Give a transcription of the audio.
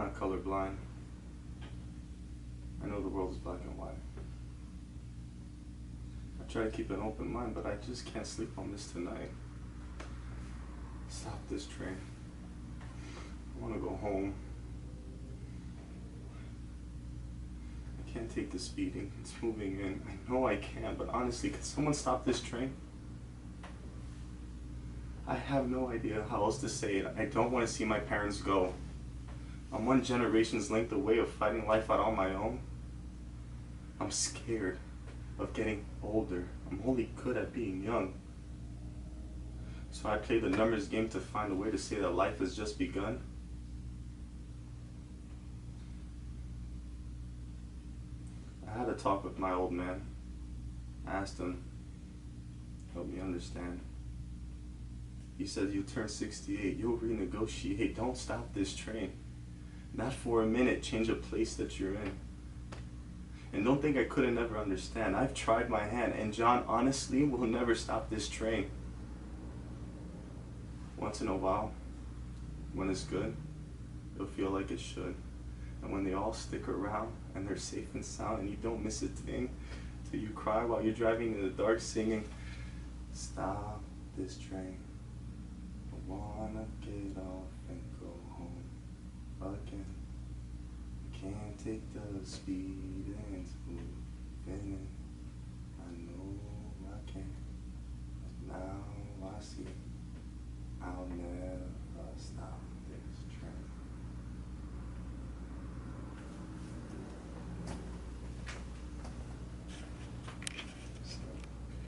not colorblind. I know the world is black and white. I try to keep an open mind, but I just can't sleep on this tonight. Stop this train. I want to go home. I can't take the speeding. It's moving in. I know I can, but honestly, can someone stop this train? I have no idea how else to say it. I don't want to see my parents go. I'm one generation's length away of fighting life out on my own. I'm scared of getting older. I'm only good at being young. So I play the numbers game to find a way to say that life has just begun. I had a talk with my old man. I asked him, help me understand. He said, you turn 68, you'll renegotiate. Don't stop this train. Not for a minute, change a place that you're in. And don't think I couldn't ever understand. I've tried my hand, and John honestly will never stop this train. Once in a while, when it's good, it'll feel like it should. And when they all stick around and they're safe and sound and you don't miss a thing till you cry while you're driving in the dark singing, stop this train. I wanna get off and go home again. Can't take the speed and it's moving in.